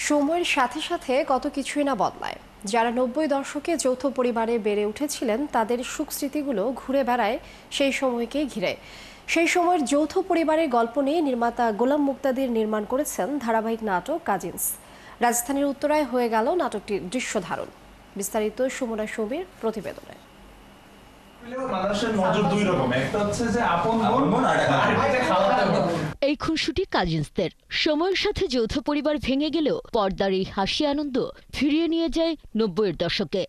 সময়ের সাথে সাথে কত কিছুই না বদলায়। যারা ৯০ দশকে যৌথ পরিবারে বেড়ে উঠেছিলেন তাদের সুখ স্মৃতিগুলো ঘুরে বেড়ায় সেই সময়কে ঘিরে। সেই সময়ের যৌথ পরিবারের গল্প নিয়ে নির্মাতা গোলাম মুক্তাদির নির্মাণ করেছেন ধারাবাহিক নাটক কাজিনস। রাজধানীর উত্তরায় হয়ে গেল নাটকটির দৃশ্য ধারণ। বিস্তারিত সুমনা সুবীর প্রতিবেদনে। এই খুনসুটি কাজিনসদের। সময়ের সাথে যৌথ পরিবার ভেঙে গেলেও পর্দার এই হাসি আনন্দ ফিরিয়ে নিয়ে যায় ৯০-এর দশকে।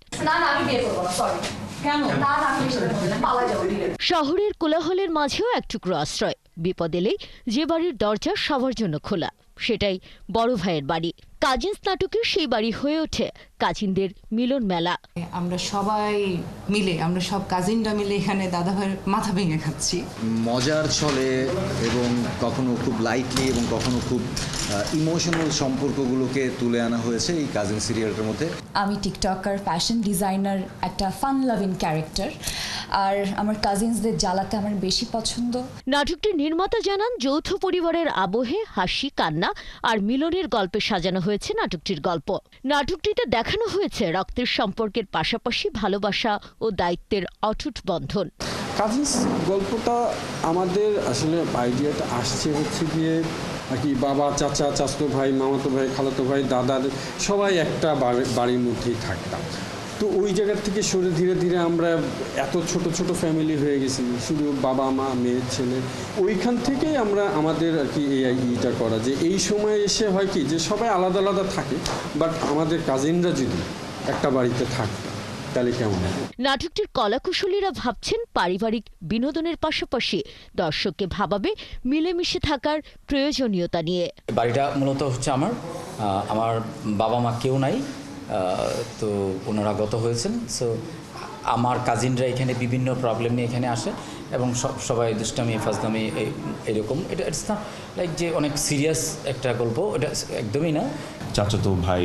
শহরের কোলাহলের মাঝেও এক টুকরো আশ্রয়। বিপদ এলেই যে বাড়ির দরজা সবার জন্য খোলা, সেটাই বড় ভাইয়ের বাড়ি। কাজিনস নাটকের সেই বাড়ি হয়ে ওঠে কাজিনদের মিলন মেলা। আমরা সবাই মিলে, আমরা সব কাজিনরা মিলে এখানে দাদা ভাইয়ের মাথা ভেঙে খাচ্ছি। মজার ছলে এবং কখনো খুব লাইটলি এবং কখনো খুব ইমোশনাল সম্পর্কগুলোকে তুলে আনা হয়েছে এই কাজিন সিরিয়ালটার মধ্যে। আমি টিকটকার, ফ্যাশন ডিজাইনার, একটা ফান লাভিং ক্যারেক্টার, আর আমার কাজিনসদের জ্বালাতে আমার বেশি পছন্দ। নাটকটির নির্মাতা জানান, যৌথ পরিবারের আবহে হাসি, কান্না আর মিলনের গল্পে সাজানো হয়েছে নাটকটির গল্প। নাটকটিতে দেখানো হয়েছে রক্তের সম্পর্কের পাশাপাশি ভালোবাসা ও দায়িত্বের অটুট বন্ধন। কাজিনস গল্পটা আমাদের আসলে আইডিয়াটা আসছে হচ্ছে গিয়ে আর কি, বাবা, চাচা, চাচতো ভাই, মামাতো ভাই, খালাতো ভাই, দাদার সবাই একটা বাড়ির মধ্যেই থাকতাম। তো ওই জায়গার থেকে সরে ধীরে ধীরে আমরা এত ছোট ছোট ফ্যামিলি হয়ে গেছি, শুধু বাবা মা মেয়ে ছেলে। ওইখান থেকেই আমরা আমাদের আর কি এইটা করা, যে এই সময় এসে হয় কি যে সবাই আলাদা আলাদা থাকে, বাট আমাদের কাজিনরা যদি একটা বাড়িতে থাকতো তাহলে কেমন হয়। নাটকটির কলাকুশলীরা ভাবছেন পারিবারিক বিনোদনের পাশাপাশি দর্শককে ভাবাবে মিলেমিশে থাকার প্রয়োজনীয়তা নিয়ে। বাড়িটা মূলত হচ্ছে আমার বাবা মা কেউ নাই, তো ওনারা গত হয়েছেন। সো আমার কাজিনরা এখানে বিভিন্ন প্রবলেম নিয়ে এখানে আসে এবং সবাই দুষ্টামি ফাজলামি এরকম। এটা ইটস না লাইক যে অনেক সিরিয়াস একটা গল্প, এটা একদমই না। চাচাতো ভাই,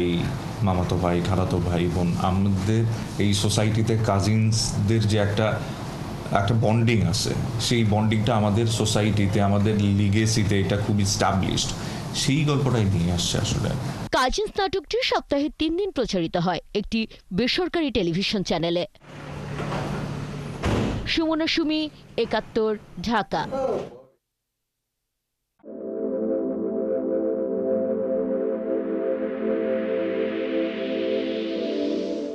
মামাতো ভাই, খালাতো ভাই বোন, আমাদের এই সোসাইটিতে কাজিনসদের যে একটা বন্ডিং আছে, সেই বন্ডিংটা আমাদের সোসাইটিতে, আমাদের লিগেসিতে এটা খুব ইস্টাবলিশড। সেই গল্পটাই নিয়ে আসছে আসলে। কাজিনস নাটকটি সপ্তাহে ৩ দিন প্রচারিত হয় একটি বেসরকারি টেলিভিশন চ্যানেলে। সুমনা সুমি, ৭১, ঢাকা।